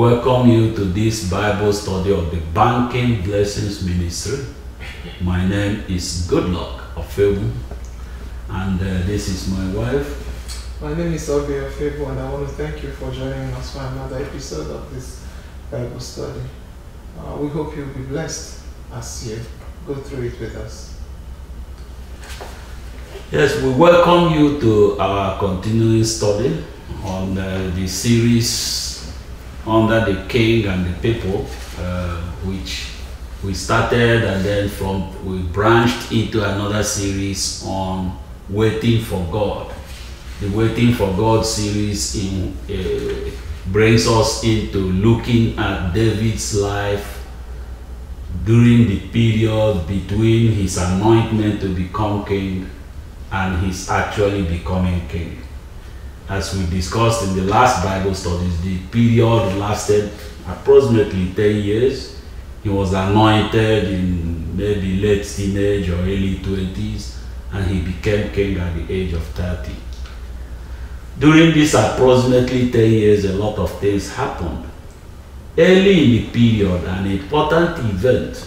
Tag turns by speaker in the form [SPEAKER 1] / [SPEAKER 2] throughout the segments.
[SPEAKER 1] welcome you to this Bible study of the Banking Blessings Ministry. My name is Goodluck Ofebu, and this is my wife.
[SPEAKER 2] My name is Obi Ofebu, and I want to thank you for joining us for another episode of this Bible study. We hope you'll be blessed as you go through it with us.
[SPEAKER 1] Yes, we welcome you to our continuing study on the series under the King and the People, which we started, and then we branched into another series on Waiting for God. The Waiting for God series brings us into looking at David's life during the period between his anointment to become king and his actually becoming king. As we discussed in the last Bible studies, the period lasted approximately 10 years. He was anointed in maybe late teenage or early 20s, and he became king at the age of 30. During this approximately 10 years, a lot of things happened. Early in the period, an important event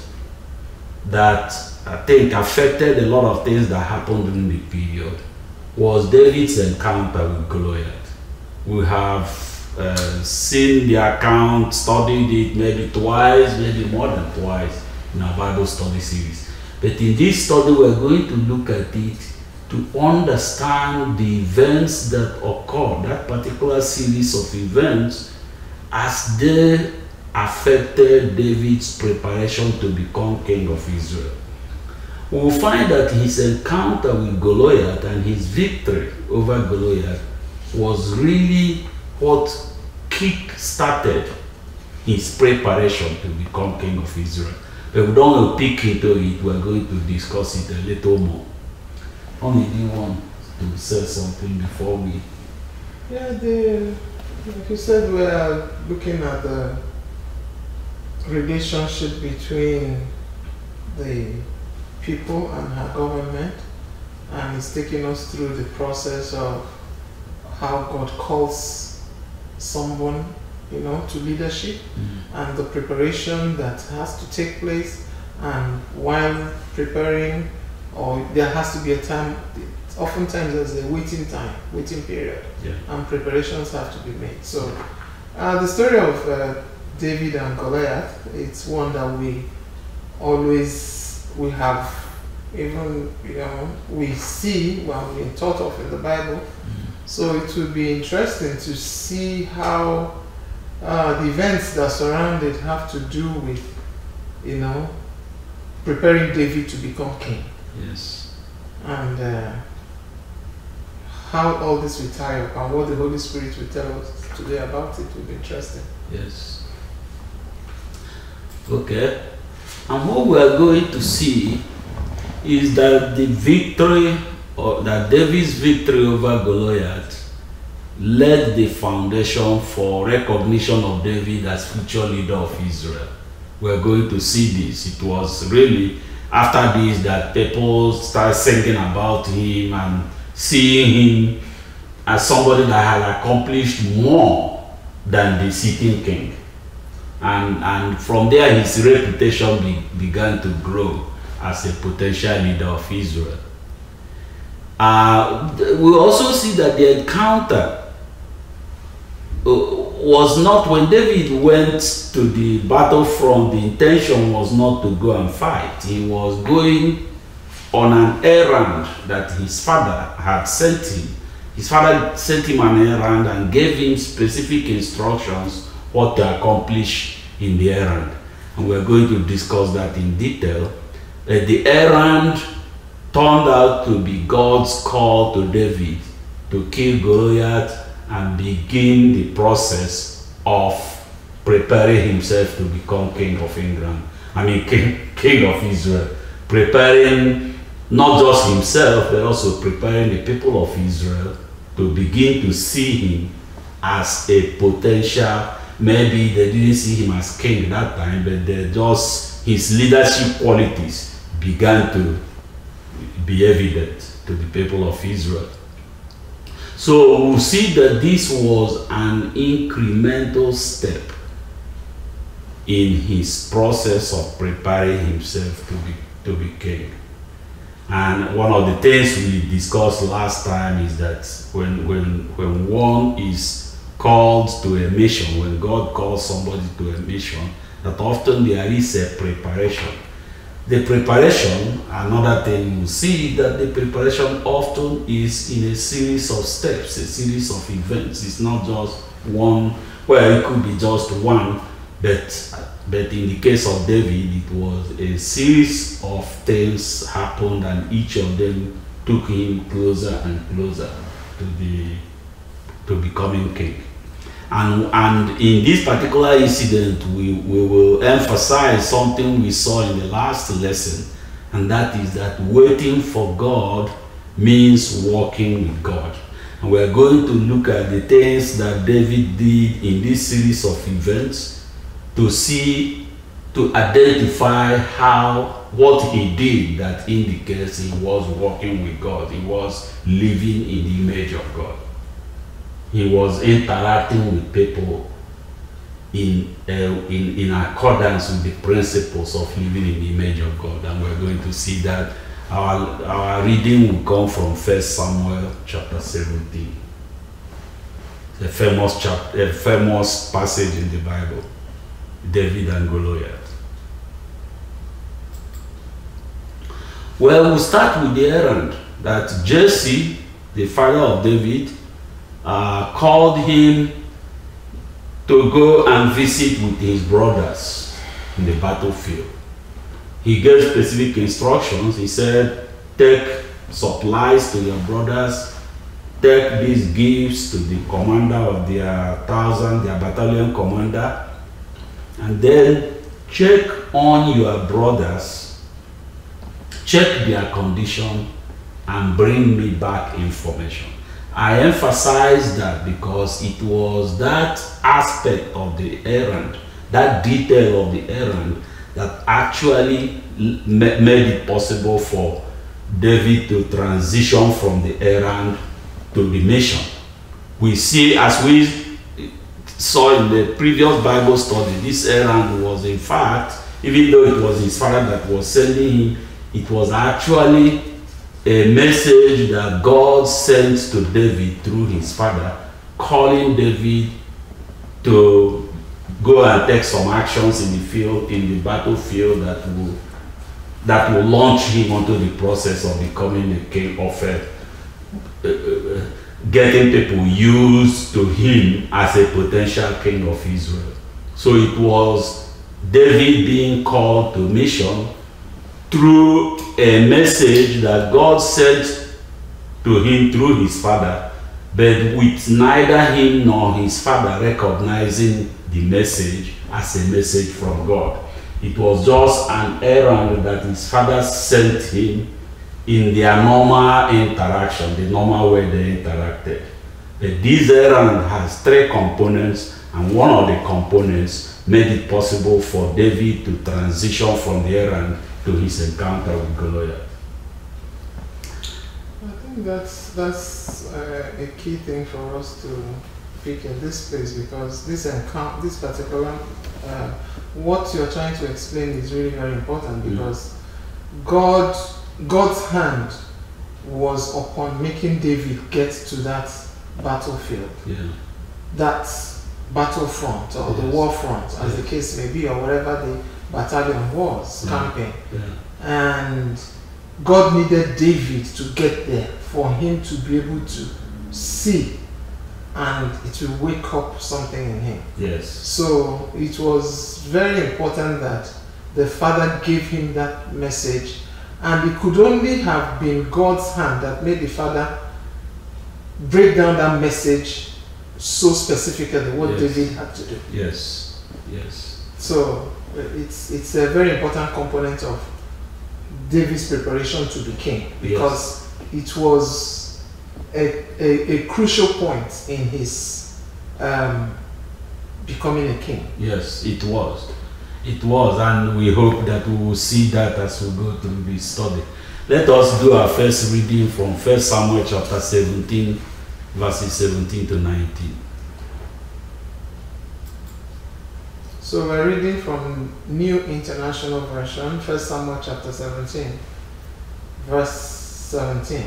[SPEAKER 1] that I think affected a lot of things that happened during the period was David's encounter with Goliath. We have seen the account, studied it maybe twice, maybe more than twice in our Bible study series. But in this study, we're going to look at it to understand the events that occurred, that particular series of events, as they affected David's preparation to become king of Israel. We will find that his encounter with Goliath and his victory over Goliath was really what kick-started his preparation to become king of Israel. But we don't want to peek into it. We're going to discuss it a little more. Only do you want to say something before we...
[SPEAKER 2] Yeah, like you said, we are looking at the relationship between the people and her government, and it's taking us through the process of how God calls someone, to leadership, and the preparation that has to take place, and while preparing, or there has to be a time, oftentimes there's a waiting period, and preparations have to be made. So the story of David and Goliath, it's one that we have, even, we see when we're taught of in the Bible. So it would be interesting to see how the events that surround it have to do with, preparing David to become king.
[SPEAKER 1] Yes.
[SPEAKER 2] And how all this will tie up, and what the Holy Spirit will tell us today about it will be interesting.
[SPEAKER 1] Yes. Okay. And what we are going to see is that the victory, or that David's victory over Goliath, laid the foundation for recognition of David as future leader of Israel. We are going to see this. It was really after this that people started singing about him and seeing him as somebody that had accomplished more than the sitting king. And from there, his reputation began to grow as a potential leader of Israel. We also see that the encounter was not, when David went to the battlefront, the intention was not to go and fight. He was going on an errand that his father had sent him. His father sent him an errand and gave him specific instructions what to accomplish in the errand, and we're going to discuss that in detail. The errand turned out to be God's call to David to kill Goliath and begin the process of preparing himself to become king of England. King of Israel, preparing not just himself, but also preparing the people of Israel to begin to see him as a potential. Maybe they didn't see him as king that time, but his leadership qualities began to be evident to the people of Israel. So we'll see that this was an incremental step in his process of preparing himself to be king. And one of the things we discussed last time is that when one is called to a mission, when God calls somebody to a mission, that often there is a preparation. The preparation, another thing you see, that the preparation often is in a series of steps, a series of events. It's not just one, well, it could be just one, but in the case of David, it was a series of things happened, and each of them took him closer and closer to becoming king. And in this particular incident, we will emphasize something we saw in the last lesson, and that is that waiting for God means walking with God. And we are going to look at the things that David did in this series of events to identify what he did that indicates he was walking with God. He was living in the image of God. He was interacting with people in accordance with the principles of living in the image of God. And we're going to see that our reading will come from 1 Samuel chapter 17. A famous passage in the Bible, David and Goliath. Well, we'll start with the errand that Jesse, the father of David, called him to go and visit with his brothers in the battlefield. He gave specific instructions. He said, take supplies to your brothers, take these gifts to the commander of their battalion commander, and then check on your brothers, check their condition, and bring me back information. I emphasize that because it was that aspect of the errand, that detail of the errand, that actually made it possible for David to transition from the errand to the mission. We see, as we saw in the previous Bible study, this errand was, in fact, even though it was his father that was sending him, it was actually a message that God sent to David through his father, calling David to go and take some actions in the field, in the battlefield, that will launch him onto the process of becoming the king, of getting people used to him as a potential king of Israel. So it was David being called to mission through a message that God sent to him through his father, but with neither him nor his father recognizing the message as a message from God. It was just an errand that his father sent him in their normal interaction, the normal way they interacted. But this errand has three components, and one of the components made it possible for David to transition from the errand to his encounter with Goliath.
[SPEAKER 2] I think that's a key thing for us to pick in this place, because this particular what you're trying to explain is really very important, because God's hand was upon making David get to that battlefield, that battlefront or the war front, as the case may be, or wherever the battalion was camping. And God needed David to get there for him to be able to see, and it will wake up something in him.
[SPEAKER 1] Yes.
[SPEAKER 2] So it was very important that the father gave him that message, and it could only have been God's hand that made the father break down that message so specifically what David had to do.
[SPEAKER 1] Yes. Yes.
[SPEAKER 2] So it's a very important component of David's preparation to be king, because it was a crucial point in his becoming a king.
[SPEAKER 1] Yes, it was. It was, and we hope that we will see that as we go through this study. Let us do our first reading from 1 Samuel chapter 17, verses 17 to 19.
[SPEAKER 2] So we're reading from New International Version, 1 Samuel chapter 17, verse 17.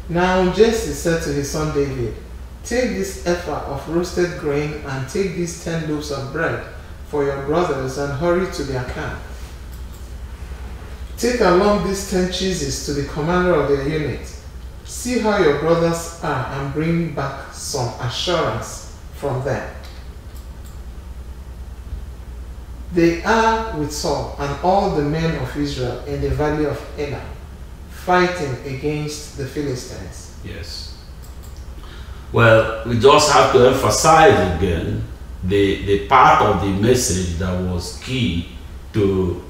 [SPEAKER 2] Now Jesse said to his son David, take this ephah of roasted grain and take these 10 loaves of bread for your brothers and hurry to their camp. Take along these 10 cheeses to the commander of their unit. See how your brothers are and bring back some assurance from them. They are with Saul and all the men of Israel in the valley of Elah, fighting against the Philistines.
[SPEAKER 1] Yes. Well, we just have to emphasize again the part of the message that was key to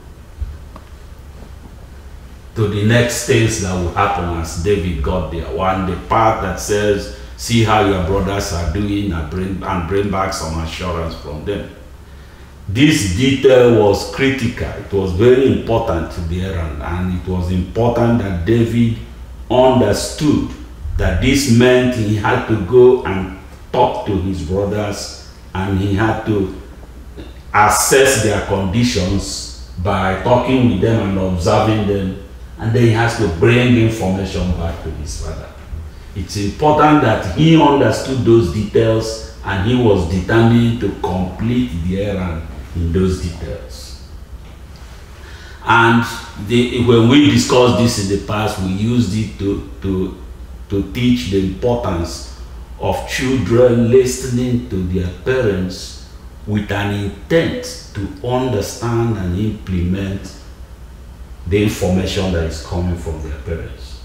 [SPEAKER 1] the next things that will happen as David got there. One, the part that says, see how your brothers are doing and bring back some assurance from them. This detail was critical. It was very important to the errand, and it was important that David understood that this meant he had to go and talk to his brothers, and he had to assess their conditions by talking with them and observing them, and then he has to bring information back to his father. It's important that he understood those details and he was determined to complete the errand in those details. And when we discussed this in the past, we used it to teach the importance of children listening to their parents with an intent to understand and implement the information that is coming from their parents.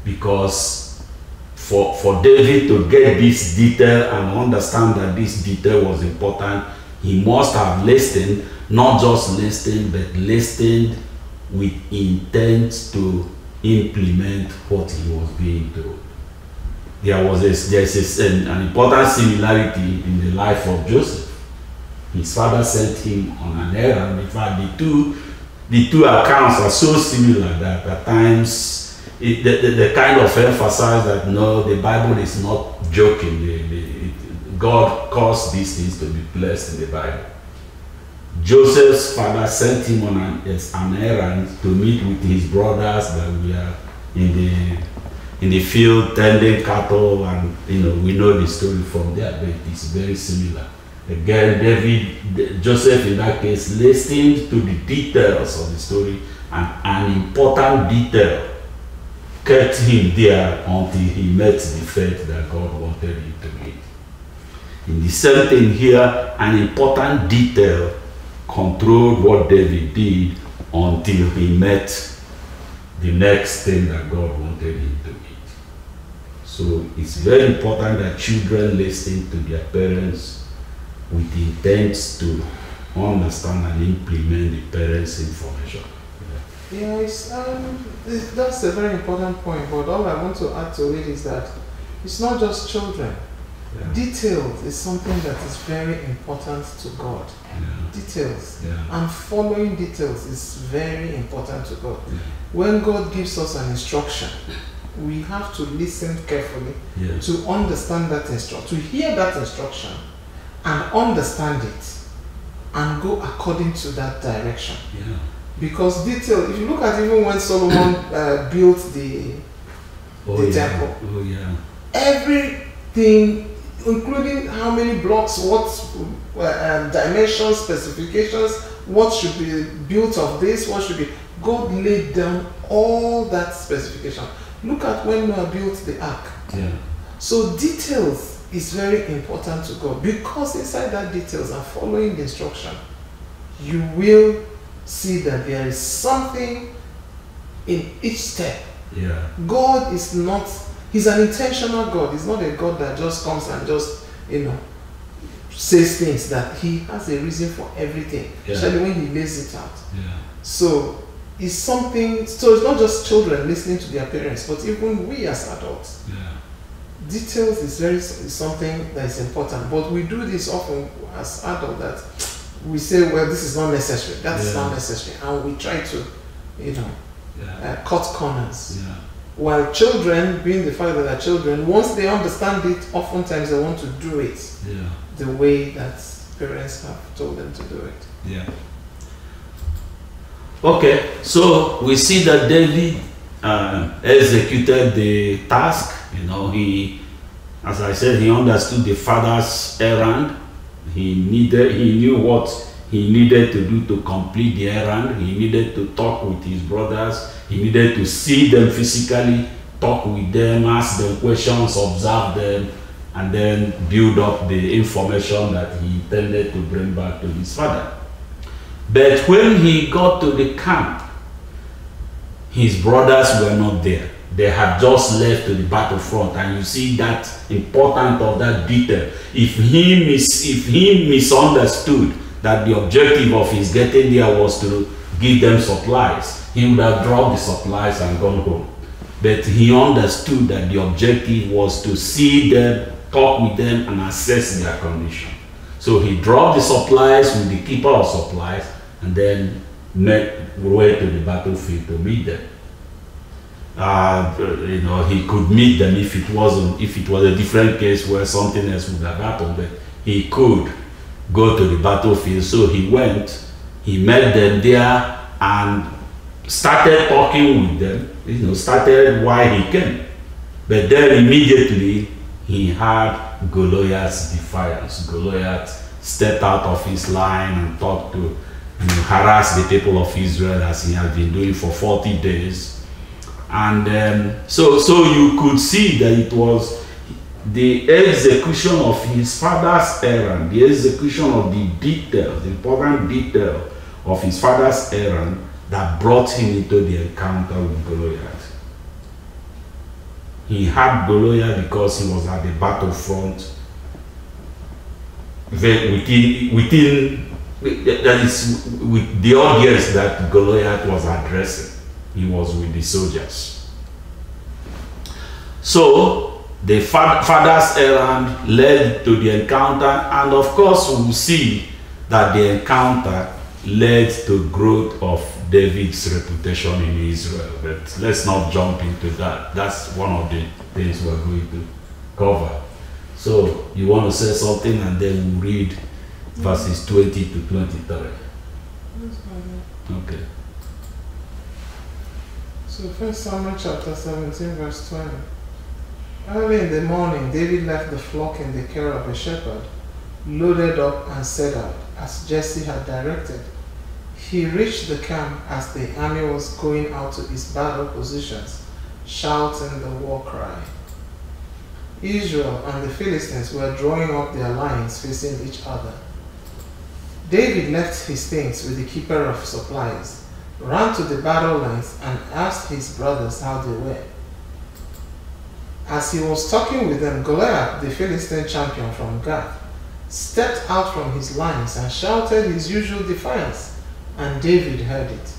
[SPEAKER 1] Because for David to get this detail and understand that this detail was important, he must have listened, not just listened, but listened with intent to implement what he was being told. There's an important similarity in the life of Joseph. His father sent him on an errand. In fact, the two accounts are so similar that at times the kind of emphasize that no, the Bible is not joking. God caused these things to be blessed in the Bible. Joseph's father sent him on an errand to meet with his brothers that we are in the field tending cattle, and we know the story from there, but it's very similar. Again, Joseph in that case listened to the details of the story, and an important detail kept him there until he met the fate that God wanted him to meet. In the same thing here, an important detail controlled what David did until he met the next thing that God wanted him to meet. So it's very important that children listen to their parents with intent to understand and implement the parents' information.
[SPEAKER 2] Yes, that's a very important point, but all I want to add to it is that it's not just children. Yeah. Details is something that is very important to God. Yeah. Details. Yeah. And following details is very important to God. Yeah. When God gives us an instruction, we have to listen carefully to understand that instruction, to hear that instruction and understand it and go according to that direction. Yeah. Because detail, if you look at even when Solomon built the temple, everything, including how many blocks, what dimensions, specifications, what should be built of this, what should be, God laid down all that specification. Look at when Noah built the ark. Yeah. So details is very important to God, because inside that details and following the instruction, you will see that there is something in each step. Yeah. God is not, He's an intentional God. He's not a God that just comes and just, says things. That He has a reason for everything, especially when He lays it out. Yeah. So it's something, so it's not just children listening to their parents, but even we as adults. Yeah. Details is something that is important, but we do this often as adults that we say, well, this is not necessary, that is not necessary, and we try to, cut corners. Yeah. While children, being the fact that they're children, once they understand it, oftentimes they want to do it the way that parents have told them to do it.
[SPEAKER 1] Yeah. Okay, so we see that David executed the task. You know, he, as I said, he understood the father's errand. He knew what he needed to do to complete the errand. He needed to talk with his brothers. He needed to see them physically, talk with them, ask them questions, observe them, and then build up the information that he intended to bring back to his father. But when he got to the camp, his brothers were not there. They had just left to the battlefront, and you see that important of that detail. If he misunderstood that the objective of his getting there was to give them supplies, he would have dropped the supplies and gone home. But he understood that the objective was to see them, talk with them, and assess their condition. So he dropped the supplies with the keeper of supplies, and then went to the battlefield to meet them. You know, he could meet them if it was a different case where something else would have happened, but he could go to the battlefield. So he went, he met them there and started talking with them, you know, started why he came. But then immediately he had Goliath's defiance. Goliath stepped out of his line and talked to, you know, harass the people of Israel as he had been doing for 40 days. And so you could see that it was the execution of his father's errand, the execution of the details, the important detail of his father's errand that brought him into the encounter with Goliath. He had Goliath because he was at the battlefront within that is with the audience that Goliath was addressing. He was with the soldiers. So the father's errand led to the encounter, and of course we will see that the encounter led to growth of David's reputation in Israel. But let's not jump into that. That's one of the things we're going to cover. So you want to say something, and then we'll read verses 20 to 23. Okay.
[SPEAKER 2] So 1 Samuel chapter 17 verse 20. Early in the morning, David left the flock in the care of a shepherd, loaded up and set out, as Jesse had directed. He reached the camp as the army was going out to its battle positions, shouting the war cry. Israel and the Philistines were drawing up their lines facing each other. David left his things with the keeper of supplies, ran to the battle lines, and asked his brothers how they were. As he was talking with them, Goliath, the Philistine champion from Gath, stepped out from his lines and shouted his usual defiance, and David heard it.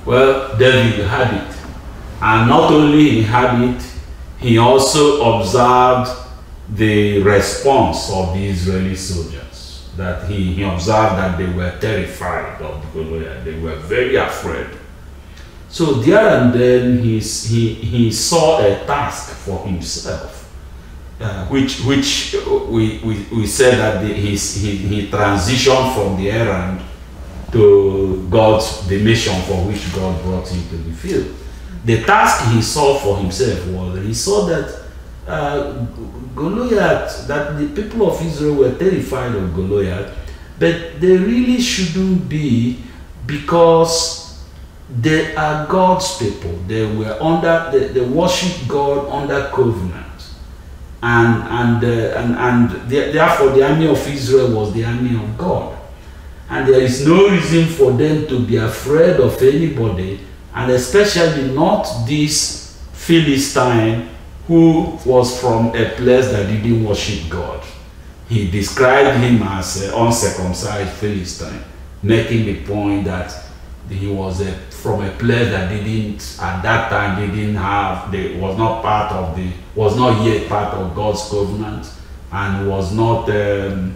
[SPEAKER 1] Well, David had it. And not only he had it, he also observed the response of the Israeli soldiers. That he observed that they were terrified of Goliath. They were very afraid. So there and then he saw a task for himself, which we said that he transitioned from the errand to the mission for which God brought him to the field. The task he saw for himself was he saw that Goliath, that the people of Israel were terrified of Goliath, but they really shouldn't be, because they are God's people. They were they worship God under covenant, and therefore the army of Israel was the army of God, and there is no reason for them to be afraid of anybody, and especially not this Philistine who was from a place that didn't worship God. He described him as an uncircumcised Philistine, making the point that he was from a place that at that time was not yet part of God's covenant, and was not they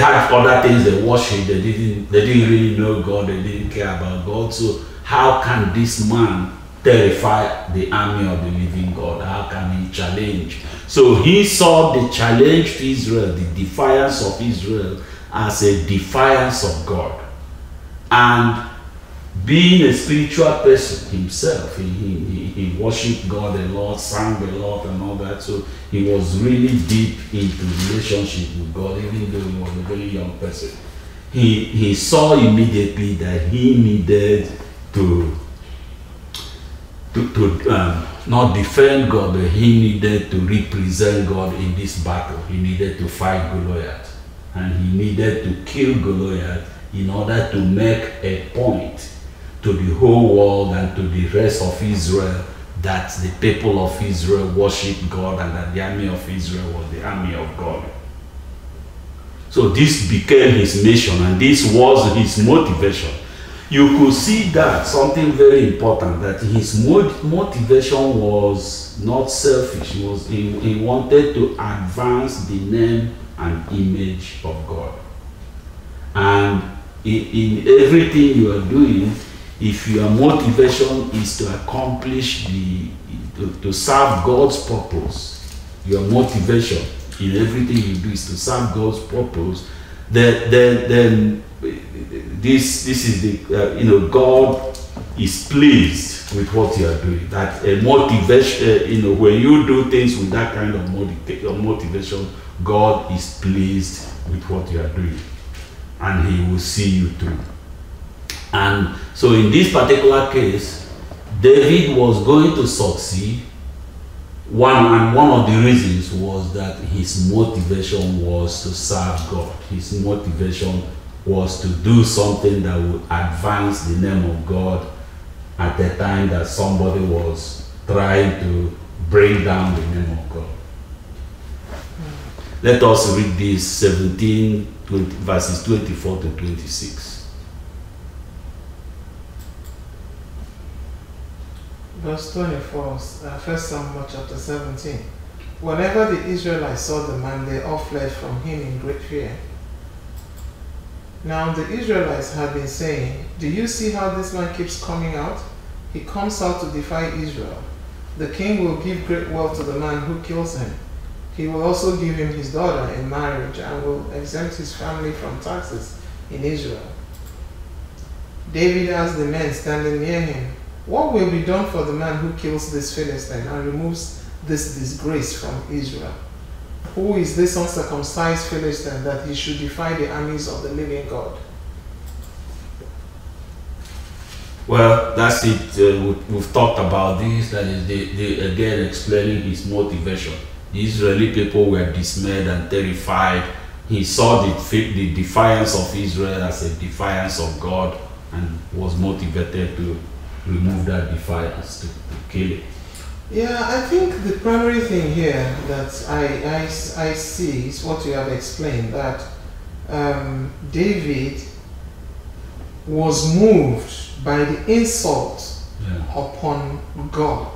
[SPEAKER 1] had other things they worshiped. They didn't really know God. They didn't care about God. So how can this man terrify the army of the living God? How can he challenge? So he saw the challenge to Israel, the defiance of Israel, as a defiance of God. And being a spiritual person himself, he worshiped God a lot, sang a lot and all that. So he was really deep into relationship with God, even though he was a very young person. He saw immediately that he needed to not defend God, but he needed to represent God in this battle. He needed to fight Goliath, and he needed to kill Goliath in order to make a point to the whole world and to the rest of Israel that the people of Israel worshiped God and that the army of Israel was the army of God. So this became his mission, and this was his motivation. You could see that something very important, that his motivation was not selfish. He wanted to advance the name and image of God. And in everything you are doing, if your motivation is to accomplish to serve God's purpose, your motivation in everything you do is to serve God's purpose, then this is the God is pleased with what you are doing. That a motivation, when you do things with that kind of motivation, God is pleased with what you are doing, and He will see you through. And so in this particular case, David was going to succeed. One of the reasons was that his motivation was to serve God. His motivation was to do something that would advance the name of God at the time that somebody was trying to bring down the name of God. Let us read this 17, verses 24 to 26.
[SPEAKER 2] Verse 24, 1 Samuel chapter 17. Whenever the Israelites saw the man, they all fled from him in great fear. Now the Israelites had been saying, "Do you see how this man keeps coming out? He comes out to defy Israel. The king will give great wealth to the man who kills him. He will also give him his daughter in marriage and will exempt his family from taxes in Israel." David asked the men standing near him, "What will be done for the man who kills this Philistine and removes this disgrace from Israel? Who is this uncircumcised Philistine that he should defy the armies of the living God?"
[SPEAKER 1] Well, that's it. We've talked about this. That is again explaining his motivation. The Israeli people were dismayed and terrified. He saw the defiance of Israel as a defiance of God and was motivated to remove that defiance, to kill it.
[SPEAKER 2] Yeah, I think the primary thing here that I see is what you have explained, that David was moved by the insult upon God,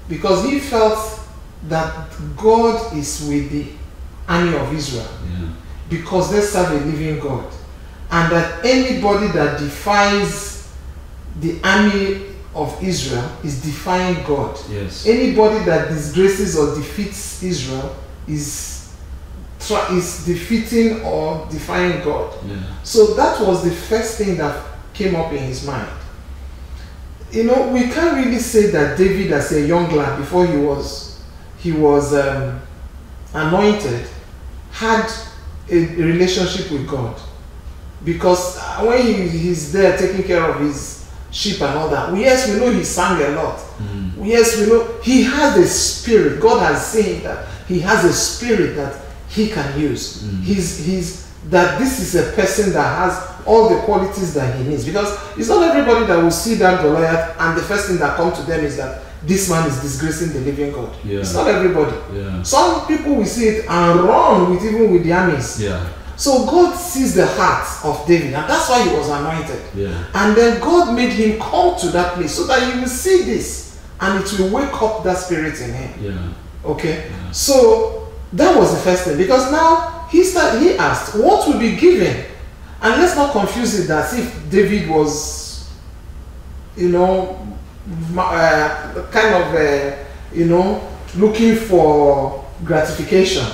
[SPEAKER 2] because he felt that God is with the army of Israel, because they serve a living God, and that anybody that defies the army of Israel is defying God.
[SPEAKER 1] Yes.
[SPEAKER 2] Anybody that disgraces or defeats Israel is defeating or defying God.
[SPEAKER 1] Yeah.
[SPEAKER 2] So that was the first thing that came up in his mind. We can't really say that David, as a young lad before he was anointed, had a relationship with God, because when he's there taking care of his sheep and all that, yes, we know he sang a lot. Yes, we know he has a spirit. God has seen that he has a spirit that he can use. That this is a person that has all the qualities that he needs, because it's not everybody that will see that Goliath and the first thing that comes to them is that this man is disgracing the living God.
[SPEAKER 1] Yeah.
[SPEAKER 2] It's not everybody.
[SPEAKER 1] Yeah.
[SPEAKER 2] Some people will see it and run even with the armies.
[SPEAKER 1] Yeah.
[SPEAKER 2] So God sees the heart of David, and that's why he was anointed.
[SPEAKER 1] Yeah.
[SPEAKER 2] And then God made him come to that place so that he will see this, and it will wake up that spirit in him.
[SPEAKER 1] Yeah.
[SPEAKER 2] Okay. Yeah. So that was the first thing, because now he asked, what will be given? And let's not confuse it as if David was you know, kind of, you know, looking for gratification.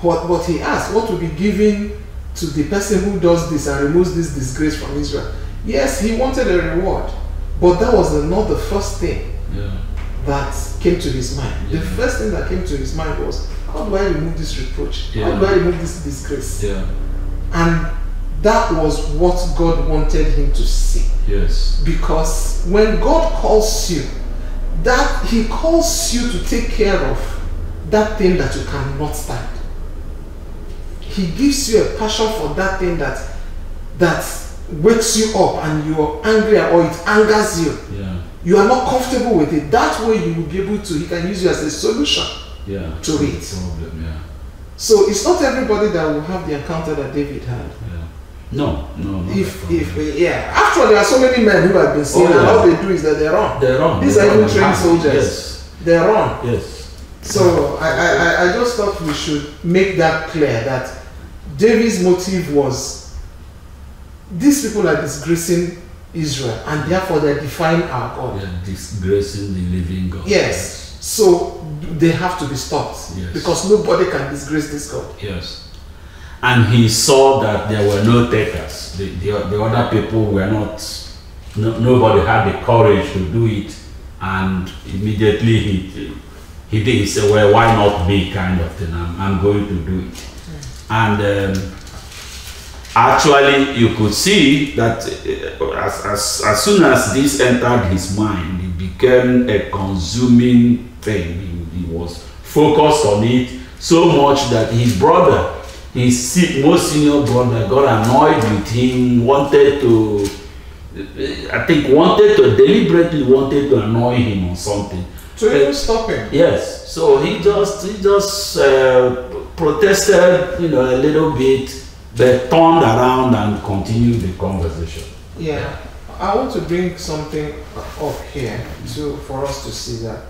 [SPEAKER 2] But he asked, what will be given to the person who does this and removes this disgrace from Israel? Yes, he wanted a reward, but that was not the first thing that came to his mind. The first thing that came to his mind was, how do I remove this reproach? How do I remove this disgrace? And that was what God wanted him to see.
[SPEAKER 1] Yes.
[SPEAKER 2] Because when God calls you, that he calls you to take care of that thing that you cannot stand. He gives you a passion for that thing that wakes you up and you're angry or it angers you. You are not comfortable with it. That way you will be able to, he can use you as a solution to it. So it's not everybody that will have the encounter that David had.
[SPEAKER 1] No.
[SPEAKER 2] Actually, there are so many men who have been saying and all they do is that they're wrong. These are even trained soldiers. They're wrong. So I just thought we should make that clear that David's motive was, these people are disgracing Israel and therefore they're defying our God.
[SPEAKER 1] They're disgracing the living God.
[SPEAKER 2] Yes. So they have to be stopped because nobody can disgrace this God.
[SPEAKER 1] And he saw that there were no takers. The other people were not, nobody had the courage to do it, and immediately he did. He said, well, why not me, kind of thing. I'm going to do it. And actually, you could see that as soon as this entered his mind, it became a consuming thing. He was focused on it so much that his brother, his most senior brother, got annoyed with him, deliberately wanted to annoy him or something.
[SPEAKER 2] To even stop him.
[SPEAKER 1] Yes. So he just protested, a little bit, but turned around and continued the conversation.
[SPEAKER 2] I want to bring something up here for us to see that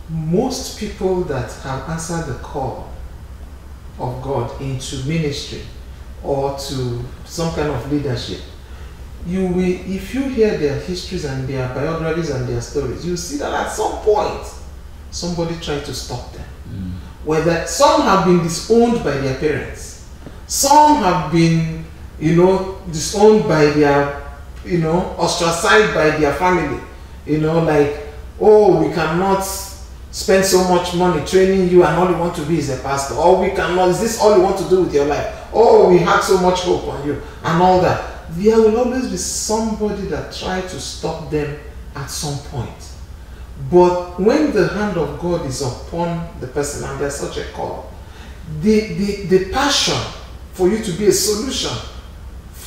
[SPEAKER 2] most people that have answered the call of God into ministry or to some kind of leadership, if you hear their histories and their biographies and their stories, you see that at some point somebody tried to stop them. Whether some have been disowned by their parents, some have been disowned by their ostracized by their family, like, oh, we cannot spend so much money training you and all you want to be is a pastor, or we cannot, is this all you want to do with your life? Oh, we had so much hope on you and all that. There will always be somebody that tried to stop them at some point. But when the hand of God is upon the person and there's such a call, the passion for you to be a solution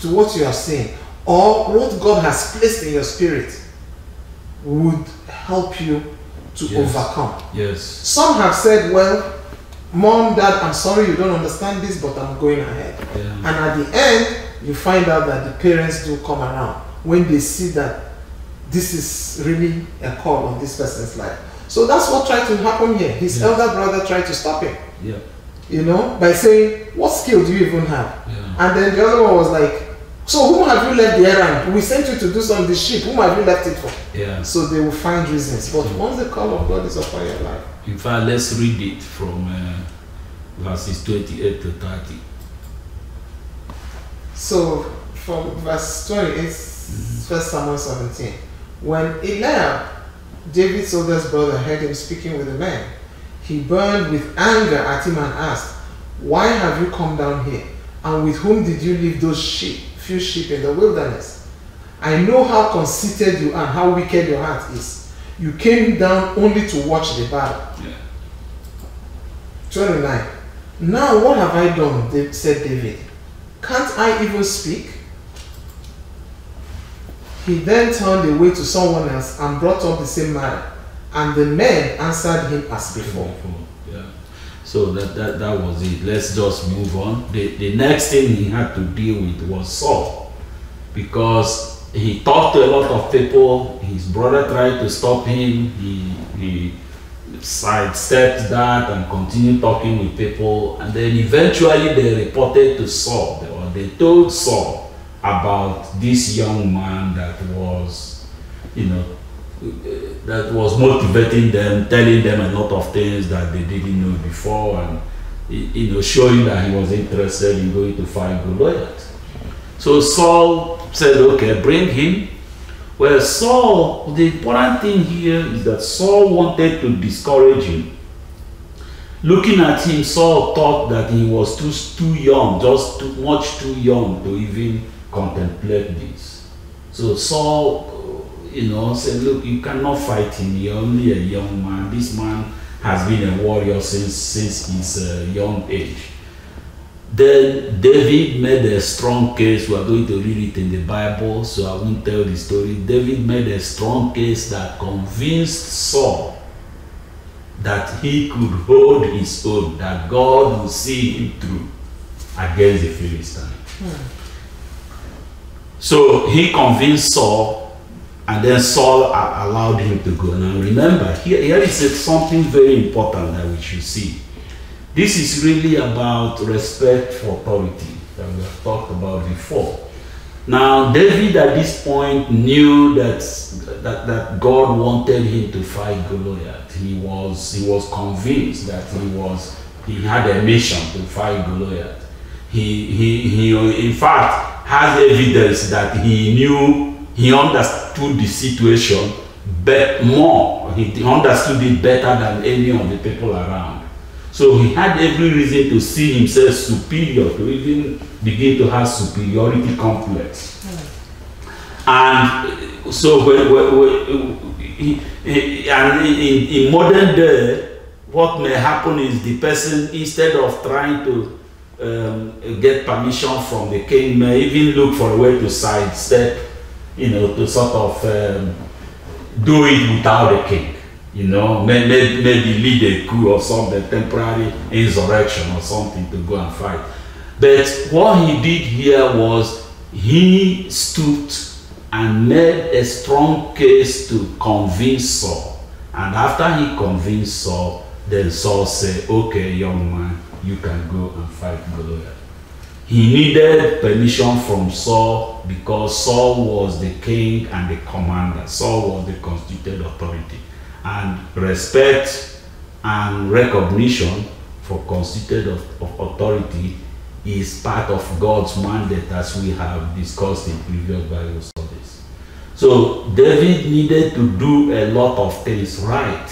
[SPEAKER 2] to what you are saying or what God has placed in your spirit would help you to overcome. Some have said, well, Mom, Dad, I'm sorry you don't understand this, but I'm going ahead. And at the end, you find out that the parents do come around when they see that this is really a call on this person's life. So that's what tried to happen here. His elder brother tried to stop him. By saying, what skill do you even have? And then the other one was like, so whom have you left the errand? We sent you to do some of the sheep. Whom have you left it for? So they will find reasons. But once the call of God is upon your life.
[SPEAKER 1] In fact, let's read it from verses 28 to 30.
[SPEAKER 2] So from verse 28, 1 Samuel 17. When Eliab, David's oldest brother, heard him speaking with the men, he burned with anger at him and asked, why have you come down here? And with whom did you leave those few sheep in the wilderness? I know how conceited you are and how wicked your heart is. You came down only to watch the battle. 29. Now what have I done? Said David. Can't I even speak? He then turned away to someone else and brought up the same matter. And the men answered him as before.
[SPEAKER 1] So that was it. Let's just move on. The next thing he had to deal with was Saul, because he talked to a lot of people. His brother tried to stop him. He sidestepped that and continued talking with people, and then eventually they reported to Saul, or they told Saul about this young man that was you know, that was motivating them, telling them a lot of things that they didn't know before, and you know, showing that he was interested in going to fight Goliath. So Saul said, okay, bring him. Well, Saul, the important thing here is that Saul wanted to discourage him. Looking at him, Saul thought that he was too young, just much too young to even contemplate this. So Saul, you know, said, look, you cannot fight him. You're only a young man. This man has been a warrior since his young age. Then David made a strong case. We are going to read it in the Bible, so I won't tell the story. David made a strong case that convinced Saul that he could hold his own, that God would see him through against the Philistine. So he convinced Saul, and then Saul allowed him to go. Now remember, here is something very important that we should see. This is really about respect for authority that we have talked about before. Now, David at this point knew that God wanted him to fight Goliath. He was convinced that he had a mission to fight Goliath. He in fact has evidence that he understood the situation more. He understood it better than any of the people around. So he had every reason to see himself superior, to even begin to have superiority complex. And so in modern day, what may happen is the person, instead of trying to get permission from the king, may even look for a way to sidestep, you know, to sort of do it without the king. You know, maybe lead a coup or something, temporary insurrection or something to go and fight. But what he did here was he stood and made a strong case to convince Saul. And after he convinced Saul, then Saul said, okay, young man, you can go and fight Goliath. He needed permission from Saul because Saul was the king and the commander. Saul was the constituted authority. And respect and recognition for constituted authority is part of God's mandate, as we have discussed in previous Bible studies. So David needed to do a lot of things right,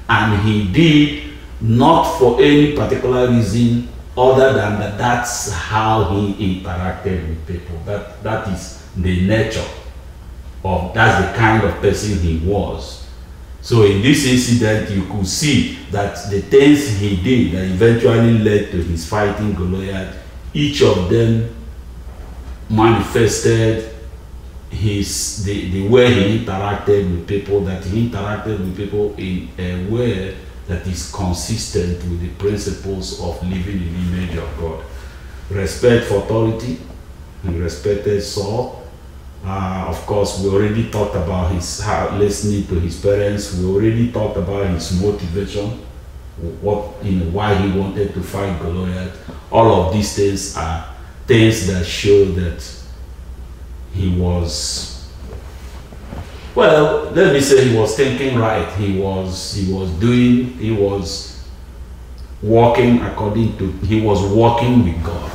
[SPEAKER 1] and he did not for any particular reason other than that's how he interacted with people. That is the nature of, that's the kind of person he was. So in this incident, you could see that the things he did that eventually led to his fighting Goliath, each of them manifested the way he interacted with people, that he interacted with people in a way that is consistent with the principles of living in the image of God. Respect for authority. He respected Saul. Of course, we already talked about his listening to his parents. We already talked about his motivation, why he wanted to fight Goliath. All of these things are things that show that he was, well, let me say he was thinking right. He was walking with God.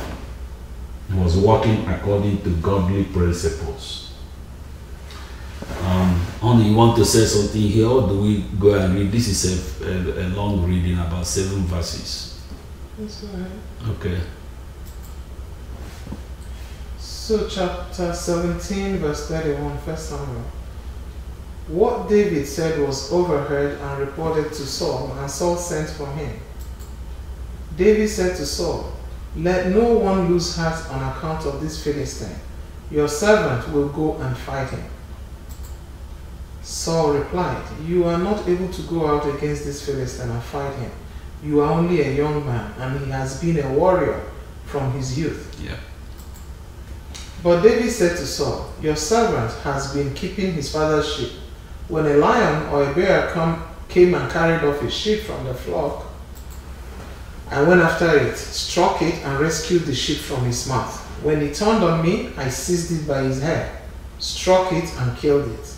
[SPEAKER 1] He was walking according to godly principles. Honey, you want to say something here, or do we go and read? This is a long reading, about 7 verses.
[SPEAKER 2] That's all right.
[SPEAKER 1] Okay.
[SPEAKER 2] So chapter 17, verse 31, 1 Samuel. What David said was overheard and reported to Saul, and Saul sent for him. David said to Saul, let no one lose heart on account of this Philistine. Your servant will go and fight him. Saul replied, you are not able to go out against this Philistine and fight him. You are only a young man, and he has been a warrior from his youth.
[SPEAKER 1] Yeah.
[SPEAKER 2] But David said to Saul, your servant has been keeping his father's sheep. When a lion or a bear came and carried off his sheep from the flock, I went after it, struck it, and rescued the sheep from his mouth. When he turned on me, I seized it by his hair, struck it, and killed it.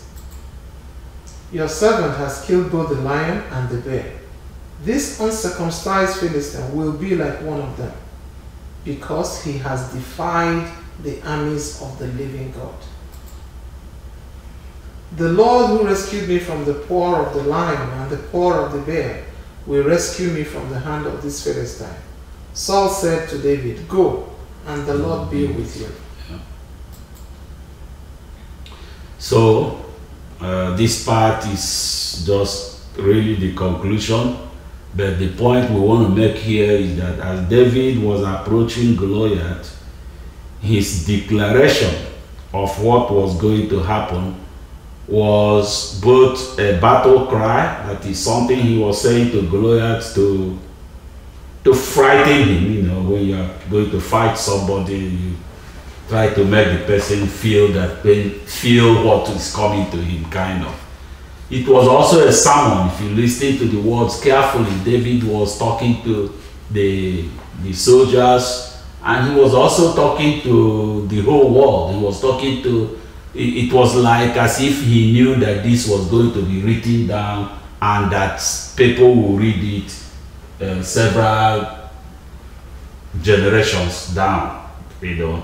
[SPEAKER 2] Your servant has killed both the lion and the bear. This uncircumcised Philistine will be like one of them, because he has defied the armies of the living God. The Lord who rescued me from the paw of the lion and the paw of the bear will rescue me from the hand of this Philistine. Saul said to David, "Go, and the Lord be with you."
[SPEAKER 1] Yeah. So, this part is just really the conclusion, but the point we want to make here is that as David was approaching Goliath, his declaration of what was going to happen was both a battle cry, that is something he was saying to Goliath to frighten him. You know, when you are going to fight somebody, you try to make the person feel that pain, feel what is coming to him, kind of. It was also a sermon. If you listen to the words carefully, David was talking to the soldiers, and he was also talking to the whole world. He was talking to, it was like as if he knew that this was going to be written down and that people will read it several generations down, you know,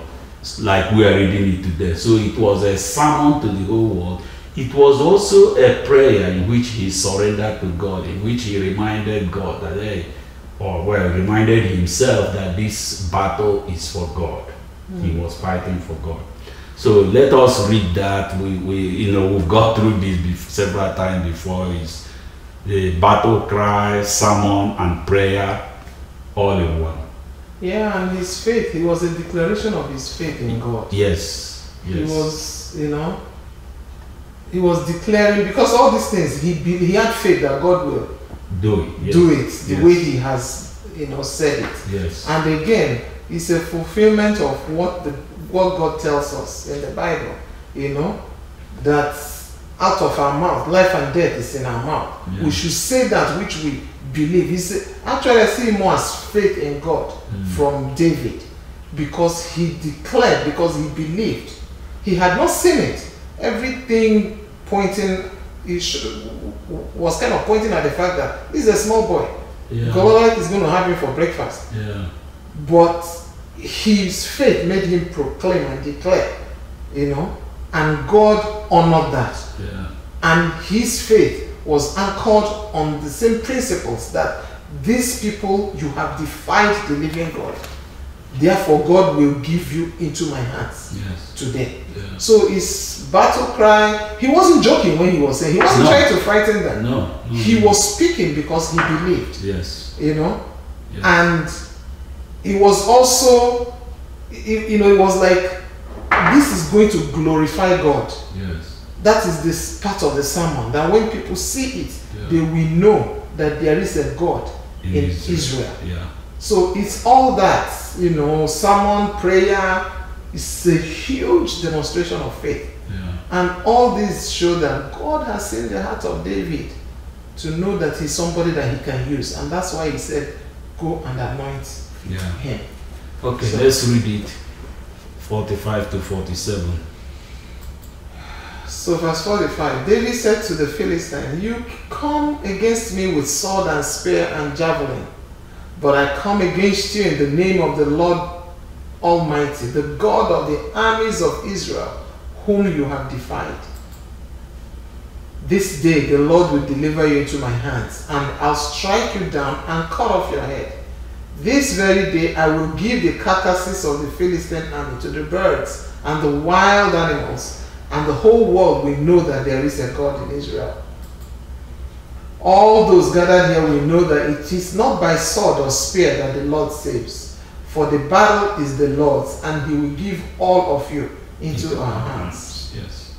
[SPEAKER 1] like we are reading it today. So it was a sermon to the whole world. It was also a prayer in which he surrendered to God, in which he reminded God that, hey, reminded himself that this battle is for God. He was fighting for God. So let us read that. We've got through this several times before. Is the battle cry, sermon, and prayer all in one.
[SPEAKER 2] Yeah, and his faith, it was a declaration of his faith in God.
[SPEAKER 1] Yes.
[SPEAKER 2] He was, he was declaring, because all these things, he had faith that God will
[SPEAKER 1] do it
[SPEAKER 2] the way he has, said it.
[SPEAKER 1] Yes.
[SPEAKER 2] And again, it's a fulfillment of what God tells us in the Bible, that out of our mouth, life and death is in our mouth. Yeah. We should say that which we believe. Actually, I see more as faith in God from David, because he declared, because he believed. He had not seen it. Everything was kind of pointing at the fact that this is a small boy. Yeah. Goliath is going to have him for breakfast.
[SPEAKER 1] Yeah.
[SPEAKER 2] But his faith made him proclaim and declare, and God honored that.
[SPEAKER 1] Yeah.
[SPEAKER 2] And his faith was anchored on the same principles, that these people, you have defied the living God. Therefore, God will give you into my hands today. Yeah. So his battle cry, he wasn't joking when he was saying, he wasn't trying to frighten them.
[SPEAKER 1] No.
[SPEAKER 2] He was speaking because he believed.
[SPEAKER 1] Yes.
[SPEAKER 2] Yes. And it was also, it was like, this is going to glorify God.
[SPEAKER 1] Yes.
[SPEAKER 2] That is this part of the sermon, that when people see it, they will know that there is a God in Israel.
[SPEAKER 1] Yeah.
[SPEAKER 2] So it's all that, sermon, prayer, is a huge demonstration of faith.
[SPEAKER 1] Yeah.
[SPEAKER 2] And all this show that God has seen the heart of David to know that he's somebody that he can use. And that's why he said, go and anoint him.
[SPEAKER 1] Okay, so let's read it. 45 to 47.
[SPEAKER 2] So verse 45, David said to the Philistine, you come against me with sword and spear and javelin, but I come against you in the name of the Lord Almighty, the God of the armies of Israel, whom you have defied. This day the Lord will deliver you into my hands, and I'll strike you down and cut off your head. This very day I will give the carcasses of the Philistine army to the birds and the wild animals, and the whole world will know that there is a God in Israel. All those gathered here will know that it is not by sword or spear that the Lord saves, for the battle is the Lord's, and he will give all of you into our hands.
[SPEAKER 1] Yes.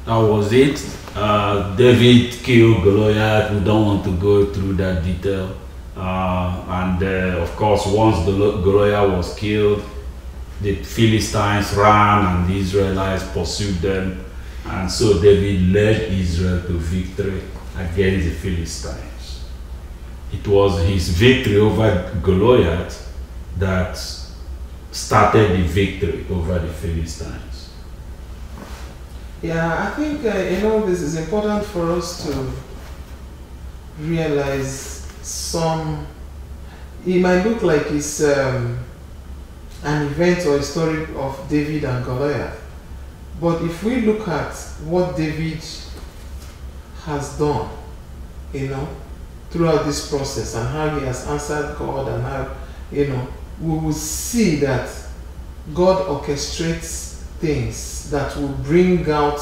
[SPEAKER 1] That was it. David killed Goliath. We don't want to go through that detail. Of course, once Goliath was killed, the Philistines ran and the Israelites pursued them. And so David led Israel to victory against the Philistines. It was his victory over Goliath that started the victory over the Philistines.
[SPEAKER 2] Yeah, I think this is important for us to realize some. It might look like it's an event or a story of David and Goliath, but if we look at what David has done, throughout this process and how he has answered God and how, we will see that God orchestrates things that will bring out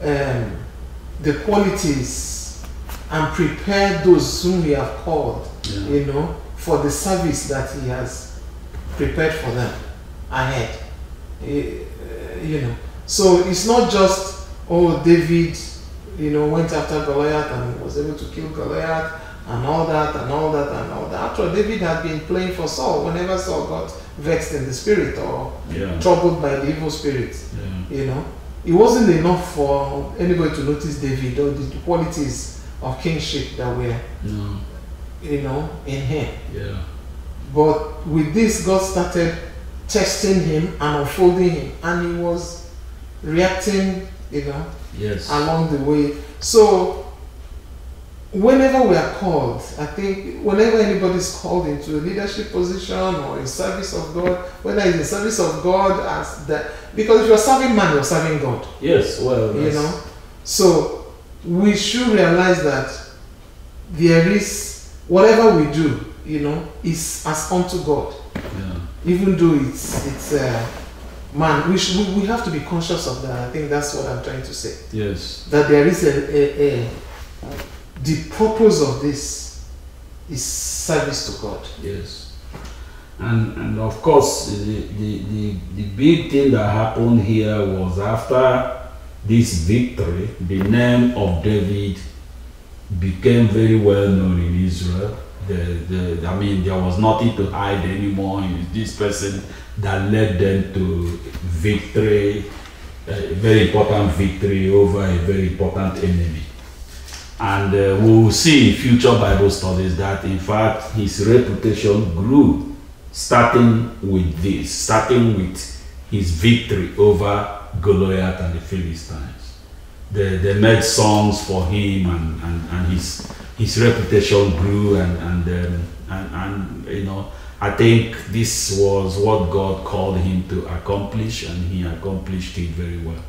[SPEAKER 2] the qualities and prepare those whom he have called, for the service that he has prepared for them ahead. So it's not just, David, went after Goliath and was able to kill Goliath and all that and all that and all that. After David had been playing for Saul, whenever Saul got vexed in the spirit or troubled by the evil spirit, it wasn't enough for anybody to notice David or the qualities of kingship that were, in him.
[SPEAKER 1] Yeah.
[SPEAKER 2] But with this, God started testing him and unfolding him, and he was reacting, along the way. So whenever we are called, I think whenever anybody is called into a leadership position or in service of God, whether it's in service of God as that, because if you're serving man, you're serving God.
[SPEAKER 1] Yes, well,
[SPEAKER 2] So we should realize that there is, whatever we do, is as unto God.
[SPEAKER 1] Yeah.
[SPEAKER 2] Even though it's man, we have to be conscious of that. I think that's what I'm trying to say.
[SPEAKER 1] Yes.
[SPEAKER 2] That there is the purpose of this is service to God.
[SPEAKER 1] Yes. And of course, the big thing that happened here was after this victory, the name of David became very well known in Israel. There was nothing to hide anymore. It was this person that led them to victory, a very important victory over a very important enemy. And we will see in future Bible studies that, in fact, his reputation grew, starting with his victory over Goliath and the Philistines. They made songs for him, and his reputation grew, and I think this was what God called him to accomplish, and he accomplished it very well.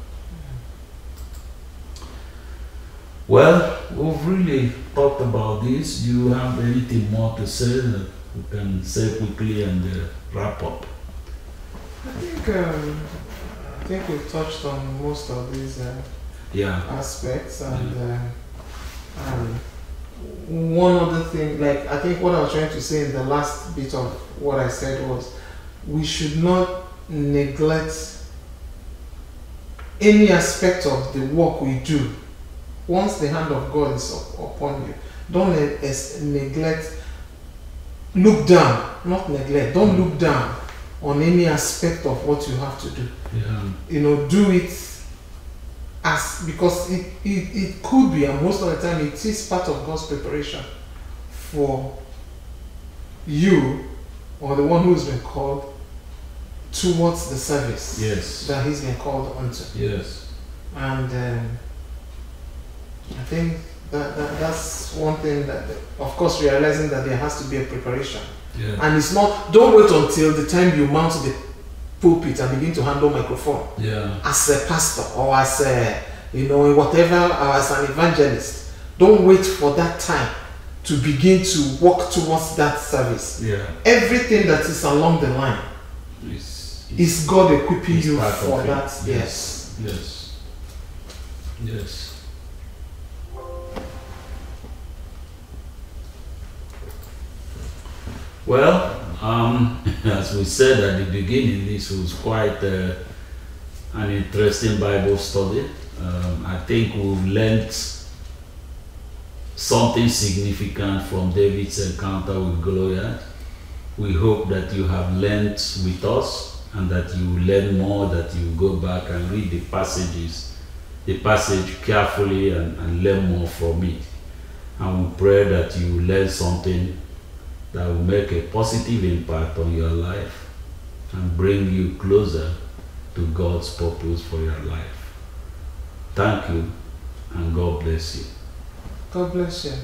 [SPEAKER 1] Well, we've really talked about this. Do you have anything more to say that we can say quickly and wrap up?
[SPEAKER 2] I think we've touched on most of these aspects, and one other thing, I think what I was trying to say in the last bit of what I said was, we should not neglect any aspect of the work we do. Once the hand of God is upon you, don't neglect, look down, not neglect, don't look down on any aspect of what you have to do.
[SPEAKER 1] Yeah.
[SPEAKER 2] Do it because it could be, and most of the time it is part of God's preparation for you or the one who's been called towards the service that he's been called unto.
[SPEAKER 1] Yes.
[SPEAKER 2] And I think that's one thing, that, of course, realizing that there has to be a preparation.
[SPEAKER 1] Yeah.
[SPEAKER 2] And it's not, don't wait until the time you mount the pulpit and begin to handle microphone as a pastor or as a, whatever, or as an evangelist. Don't wait for that time to begin to walk towards that service.
[SPEAKER 1] Yeah.
[SPEAKER 2] Everything that is along the line is God equipping you for that.
[SPEAKER 1] Yes. Yes. Yes. Well, as we said at the beginning, this was quite an interesting Bible study. I think we've learned something significant from David's encounter with Goliath. We hope that you have learned with us, and that you will learn more, that you will go back and read the passage carefully and learn more from it. And we pray that you will learn something that will make a positive impact on your life and bring you closer to God's purpose for your life. Thank you, and God bless you.
[SPEAKER 2] God bless you.